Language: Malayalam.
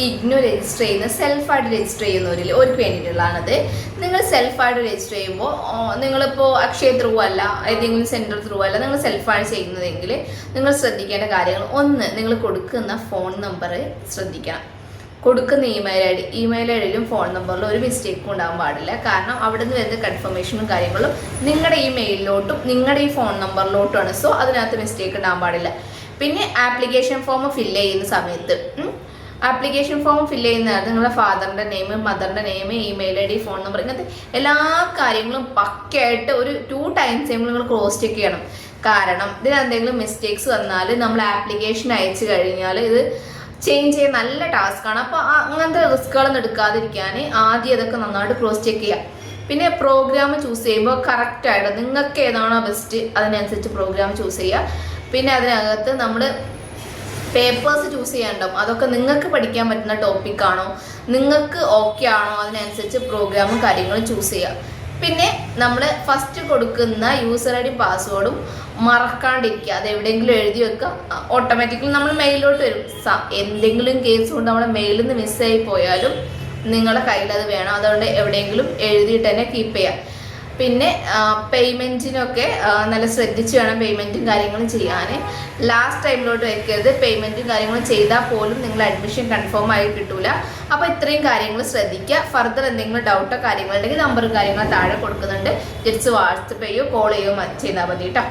ഇഗ്നു രജിസ്റ്റർ ചെയ്യുന്ന സെൽഫായിട്ട് രജിസ്റ്റർ ചെയ്യുന്നവർക്ക് വേണ്ടിയിട്ടുള്ളതാണത്. നിങ്ങൾ സെൽഫായിട്ട് രജിസ്റ്റർ ചെയ്യുമ്പോൾ നിങ്ങളിപ്പോൾ അക്ഷയ ത്രൂ അല്ല, ഏതെങ്കിലും സെൻറ്റർ ത്രൂ അല്ല, നിങ്ങൾ സെൽഫായിട്ട് ചെയ്യുന്നതെങ്കിൽ നിങ്ങൾ ശ്രദ്ധിക്കേണ്ട കാര്യങ്ങൾ, ഒന്ന്, നിങ്ങൾ കൊടുക്കുന്ന ഫോൺ നമ്പർ ശ്രദ്ധിക്കണം. കൊടുക്കുന്ന ഇമെയിൽ ഐ ഡിയിലും ഫോൺ നമ്പറിലും ഒരു മിസ്റ്റേക്കും ഉണ്ടാകാൻ പാടില്ല. കാരണം അവിടെ നിന്ന് വരുന്ന കൺഫർമേഷനും കാര്യങ്ങളും നിങ്ങളുടെ ഈ മെയിലിലോട്ടും നിങ്ങളുടെ ഈ ഫോൺ നമ്പറിലോട്ടുമാണ്. സോ അതിനകത്ത് മിസ്റ്റേക്ക് ഉണ്ടാകാൻ പാടില്ല. പിന്നെ ആപ്ലിക്കേഷൻ ഫോം ഫില്ല് ചെയ്യുന്ന സമയത്ത് ആപ്ലിക്കേഷൻ ഫോം ഫില്ല് ചെയ്യുന്നതാണ് നിങ്ങളുടെ ഫാദറിൻ്റെ നെയിം, മദറിൻ്റെ നെയിം, ഇമെയിൽ ഐ ഡി, ഫോൺ നമ്പർ, ഇങ്ങനത്തെ എല്ലാ കാര്യങ്ങളും പക്കയായിട്ട് ഒരു 2 times നിങ്ങൾ ക്രോസ് ചെക്ക് ചെയ്യണം. കാരണം ഇതിനെന്തെങ്കിലും മിസ്റ്റേക്സ് വന്നാൽ നമ്മൾ ആപ്ലിക്കേഷൻ അയച്ചു കഴിഞ്ഞാൽ ഇത് ചേഞ്ച് ചെയ്യാൻ നല്ല ടാസ്ക്കാണ്. അപ്പോൾ അങ്ങനത്തെ റിസ്കുകളൊന്നും എടുക്കാതിരിക്കാൻ ആദ്യം അതൊക്കെ നന്നായിട്ട് ക്രോസ് ചെക്ക് ചെയ്യാം. പിന്നെ പ്രോഗ്രാം ചൂസ് ചെയ്യുമ്പോൾ കറക്റ്റായിട്ട് നിങ്ങൾക്ക് ഏതാണോ ബെസ്റ്റ് അതിനനുസരിച്ച് പ്രോഗ്രാം ചൂസ് ചെയ്യുക. പിന്നെ അതിനകത്ത് നമ്മൾ പേപ്പേഴ്സ് ചൂസ് ചെയ്യാനുണ്ടാവും. അതൊക്കെ നിങ്ങൾക്ക് പഠിക്കാൻ പറ്റുന്ന ടോപ്പിക്കാണോ, നിങ്ങൾക്ക് ഓക്കെ ആണോ, അതിനനുസരിച്ച് പ്രോഗ്രാമും കാര്യങ്ങളും ചൂസ് ചെയ്യുക. പിന്നെ നമ്മൾ ഫസ്റ്റ് കൊടുക്കുന്ന യൂസർ ഐ ഡി പാസ്വേഡും മറക്കാണ്ടിരിക്കുക. അത് എവിടെയെങ്കിലും എഴുതി വെക്കുക. ഓട്ടോമാറ്റിക്കലി നമ്മൾ മെയിലോട്ട് വരും. എന്തെങ്കിലും കേസ് കൊണ്ട് നമ്മുടെ മെയിലിൽ നിന്ന് മിസ്സായി പോയാലും നിങ്ങളുടെ കയ്യിൽ അത് വേണം. അതുകൊണ്ട് എവിടെയെങ്കിലും എഴുതിയിട്ട് തന്നെ കീപ്പ് ചെയ്യാം. പിന്നെ പേയ്മെൻറ്റിനൊക്കെ നല്ല ശ്രദ്ധിച്ച് വേണം പേയ്മെൻറ്റും കാര്യങ്ങളും ചെയ്യാൻ. ലാസ്റ്റ് ടൈമിലോട്ട് വെക്കരുത്. പേയ്മെൻറ്റും കാര്യങ്ങളും ചെയ്താൽ പോലും നിങ്ങൾ അഡ്മിഷൻ കൺഫേം ആയി കിട്ടൂല. അപ്പോൾ ഇത്രയും കാര്യങ്ങൾ ശ്രദ്ധിക്കുക. ഫർദർ എന്തെങ്കിലും ഡൗട്ടോ കാര്യങ്ങളുണ്ടെങ്കിൽ നമ്പറും കാര്യങ്ങളും താഴെ കൊടുക്കുന്നുണ്ട്. ജസ്റ്റ് വാട്സപ്പ് ചെയ്യുകയോ കോൾ ചെയ്യുകയോ ചെയ്താൽ മതി കേട്ടോ.